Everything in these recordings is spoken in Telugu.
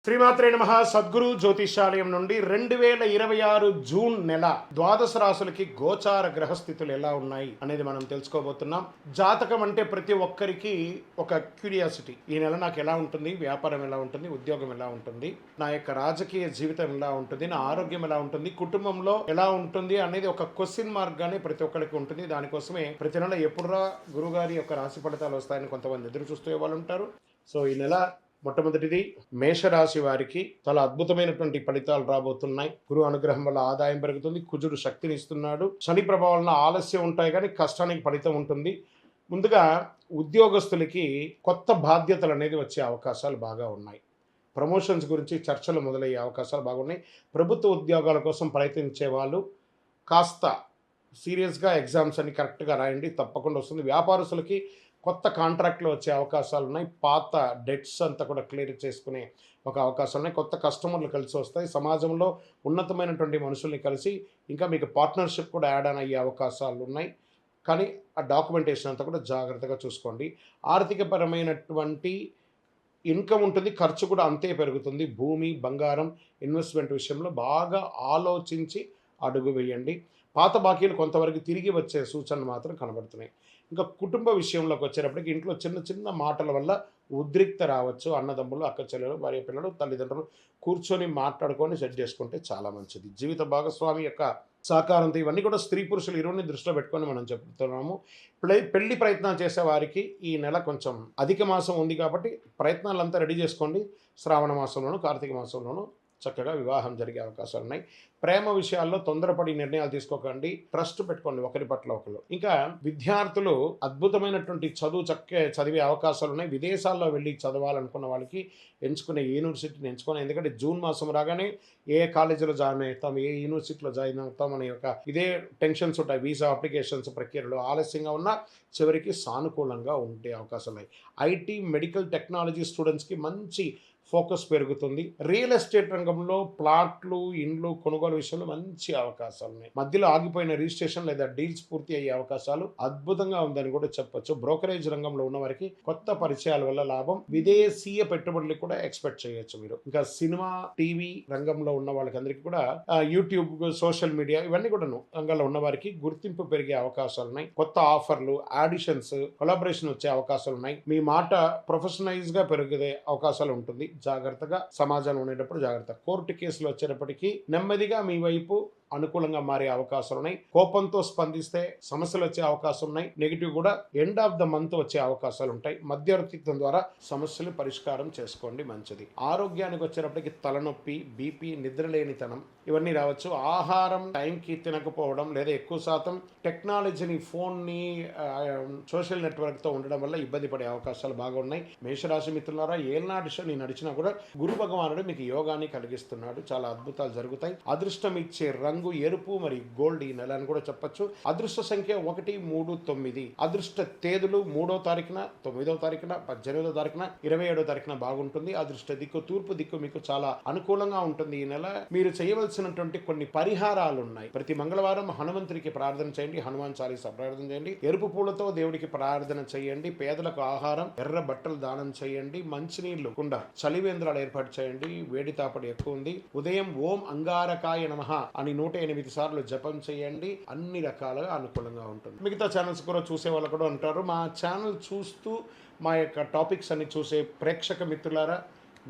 శ్రీమాత్రే నమః. సద్గురు జ్యోతిషాలయం నుండి 2026 జూన్ నెల ద్వాదశ రాశులకి గోచార గ్రహస్థితులు ఎలా ఉన్నాయి అనేది మనం తెలుసుకోబోతున్నాం. జాతకం అంటే ప్రతి ఒక్కరికి ఒక క్యూరియాసిటీ. ఈ నెల నాకు ఎలా ఉంటుంది, వ్యాపారం ఎలా ఉంటుంది, ఉద్యోగం ఎలా ఉంటుంది, నా యొక్క రాజకీయ జీవితం ఎలా ఉంటుంది, నా ఆరోగ్యం ఎలా ఉంటుంది, కుటుంబంలో ఎలా ఉంటుంది అనేది ఒక క్వశ్చన్ మార్క్ గానే ప్రతి ఒక్కరికి ఉంటుంది. దానికోసమే ప్రతి నెల ఎప్పుడురా గురుగారి యొక్క రాశి ఫలితాలు వస్తాయని కొంతమంది ఎదురు చూస్తూ వాళ్ళు ఉంటారు. సో ఈ నెల మొట్టమొదటిది మేషరాశి వారికి చాలా అద్భుతమైనటువంటి ఫలితాలు రాబోతున్నాయి. గురు అనుగ్రహం వల్ల ఆదాయం పెరుగుతుంది. కుజుడు శక్తిని ఇస్తున్నాడు. శని ప్రభావం ఆలస్యం ఉంటాయి కానీ కష్టానికి ఫలితం ఉంటుంది. ముందుగా ఉద్యోగస్తులకి కొత్త బాధ్యతలు అనేది వచ్చే అవకాశాలు బాగా ఉన్నాయి. ప్రమోషన్స్ గురించి చర్చలు మొదలయ్యే అవకాశాలు బాగున్నాయి. ప్రభుత్వ ఉద్యోగాల కోసం ప్రయత్నించే వాళ్ళు కాస్త సీరియస్గా ఎగ్జామ్స్ అన్ని కరెక్ట్గా రాయండి, తప్పకుండా వస్తుంది. వ్యాపారస్తులకి కొత్త కాంట్రాక్ట్లు వచ్చే అవకాశాలు ఉన్నాయి. పాత డెట్స్ అంతా కూడా క్లియర్ చేసుకునే ఒక అవకాశం ఉన్నాయి. కొత్త కస్టమర్లు కలిసి వస్తాయి. సమాజంలో ఉన్నతమైనటువంటి మనుషుల్ని కలిసి ఇంకా మీకు పార్ట్నర్షిప్ కూడా యాడ్ ఆన్ అయ్యే అవకాశాలు ఉన్నాయి. కానీ ఆ డాక్యుమెంటేషన్ అంతా కూడా జాగ్రత్తగా చూసుకోండి. ఆర్థికపరమైనటువంటి ఇన్కమ్ ఉంటుంది, ఖర్చు కూడా అంతే పెరుగుతుంది. భూమి, బంగారం, ఇన్వెస్ట్మెంట్ విషయంలో బాగా ఆలోచించి అడుగు వేయండి. పాత బాకీలు కొంతవరకు తిరిగి వచ్చే సూచనలు మాత్రం కనబడుతున్నాయి. ఇంకా కుటుంబ విషయంలోకి వచ్చేటప్పటికి ఇంట్లో చిన్న చిన్న మాటల వల్ల ఉద్రిక్త రావచ్చు. అన్నదమ్ములు, అక్క చెల్లెలు, భార్య పిల్లలు, తల్లిదండ్రులు కూర్చొని మాట్లాడుకొని సెట్ చేసుకుంటే చాలా మంచిది. జీవిత భాగస్వామి యొక్క సహకారంతో ఇవన్నీ కూడా స్త్రీ పురుషులు ఇరువురిని దృష్టిలో పెట్టుకొని మనం చెప్తున్నాము. పెళ్లి ప్రయత్నాలు చేసే వారికి ఈ నెల కొంచెం అధిక మాసం ఉంది కాబట్టి ప్రయత్నాలంతా రెడీ చేసుకోండి. శ్రావణ మాసంలోను, కార్తీక మాసంలోను చక్కగా వివాహం జరిగే అవకాశాలు ఉన్నాయి. ప్రేమ విషయాల్లో తొందరపడి నిర్ణయాలు తీసుకోకండి. ట్రస్ట్ పెట్టుకోండి ఒకరి పట్ల ఒకరు. ఇంకా విద్యార్థులు అద్భుతమైనటువంటి చదివే అవకాశాలు ఉన్నాయి. విదేశాల్లో వెళ్ళి చదవాలనుకున్న వాళ్ళకి ఎంచుకునే యూనివర్సిటీని ఎంచుకొని, ఎందుకంటే జూన్ మాసం రాగానే ఏ కాలేజీలో జాయిన్ అవుతాం, ఏ యూనివర్సిటీలో జాయిన్ అవుతాం అనే ఒక ఇదే టెన్షన్స్ ఉంటాయి. వీసా అప్లికేషన్స్ ప్రక్రియలో ఆలస్యంగా ఉన్న చివరికి సానుకూలంగా ఉండే అవకాశాలు ఉన్నాయి. ఐటీ, మెడికల్ టెక్నాలజీ స్టూడెంట్స్కి మంచి ఫోకస్ పెరుగుతుంది. రియల్ ఎస్టేట్ రంగంలో ప్లాట్లు, ఇండ్లు కొనుగోలు విషయంలో మంచి అవకాశాలు ఉన్నాయి. మధ్యలో ఆగిపోయిన రిజిస్ట్రేషన్ లేదా డీల్స్ పూర్తి అయ్యే అవకాశాలు అద్భుతంగా ఉందని కూడా చెప్పొచ్చు. బ్రోకరేజ్ రంగంలో ఉన్న వారికి కొత్త పరిచయాల వల్ల లాభం. విదేశీయ పెట్టుబడులు కూడా ఎక్స్పెక్ట్ చేయొచ్చు మీరు. ఇంకా సినిమా, టీవీ రంగంలో ఉన్న వాళ్ళకి అందరికీ కూడా యూట్యూబ్, సోషల్ మీడియా ఇవన్నీ కూడా రంగంలో ఉన్న వారికి గుర్తింపు పెరిగే అవకాశాలు ఉన్నాయి. కొత్త ఆఫర్లు, ఆడిషన్స్, కొలాబరేషన్ వచ్చే అవకాశాలు ఉన్నాయి. మీ మాట ప్రొఫెషనలైజ్ గా పెరిగే అవకాశాలు ఉంటుంది. జాగ్రత్తగా సమాజంలో ఉండేటప్పుడు జాగ్రత్త. కోర్టు కేసులు వచ్చేటప్పటికి నెమ్మదిగా మీ వైపు అనుకూలంగా మారే అవకాశాలు ఉన్నాయి. కోపంతో స్పందిస్తే సమస్యలు వచ్చే అవకాశం ఉన్నాయి. నెగిటివ్ కూడా ఎండ్ ఆఫ్ ద మంత్ వచ్చే అవకాశాలు ఉంటాయి. మధ్యవర్తిత్వం ద్వారా సమస్యలు పరిష్కారం చేసుకోండి, మంచిది. ఆరోగ్యానికి వచ్చేటప్పటికి తలనొప్పి, బీపీ, నిద్రలేనితనం ఇవన్నీ రావచ్చు. ఆహారం టైంకి తినకపోవడం లేదా ఎక్కువ శాతం టెక్నాలజీని, ఫోన్ని, సోషల్ నెట్వర్క్తో ఉండడం వల్ల ఇబ్బంది పడే అవకాశాలు బాగా ఉన్నాయి. మేషరాశి మిత్రులారా, ఏనాటి శని నడిచినా కూడా గురు భగవానుడు మీకు యోగాన్ని కలిగిస్తున్నాడు. చాలా అద్భుతాలు జరుగుతాయి. అదృష్టం ఇచ్చే రంగు ఎరుపు మరి గోల్డ్ ఈ నెల అని కూడా చెప్పొచ్చు. అదృష్ట సంఖ్య 1, 3, 9. అదృష్ట తేదీలు 3వ తారీఖున, 9వ తారీఖున, 18వ తారీఖున, 27వ తారీఖున బాగుంటుంది. అదృష్ట దిక్కు తూర్పు దిక్కు మీకు చాలా అనుకూలంగా ఉంటుంది. ఈ నెల మీరు చేయవలసినటువంటి కొన్ని పరిహారాలు ఉన్నాయి. ప్రతి మంగళవారం హనుమంతుడికి ప్రార్థన చేయండి. హనుమాన్ చాలీసా ప్రార్థన చేయండి. ఎరుపు పూలతో దేవుడికి ప్రార్థన చేయండి. పేదలకు ఆహారం, ఎర్ర బట్టలు దానం చేయండి. మంచినీళ్లు కుండ, చలివేంద్రాలు ఏర్పాటు చేయండి. వేడి తాపడి ఎక్కువ ఉంది. ఉదయం ఓం అంగారకాయ నమః అని 108 సార్లు జపం చేయండి. అన్ని రకాలుగా అనుకూలంగా ఉంటుంది. మిగతా ఛానల్స్ కూడా చూసే వాళ్ళు కూడా ఉంటారు. మా ఛానల్ చూస్తూ మా యొక్క టాపిక్స్ అన్ని చూసే ప్రేక్షక మిత్రులారా,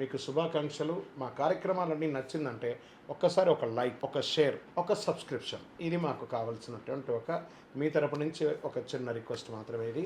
మీకు శుభాకాంక్షలు. మా కార్యక్రమాలన్నీ నచ్చిందంటే ఒక్కసారి ఒక లైక్, ఒక షేర్, ఒక సబ్స్క్రిప్షన్, ఇది మాకు కావాల్సినటువంటి మీ తరపు నుంచి ఒక చిన్న రిక్వెస్ట్ మాత్రమే ఇది.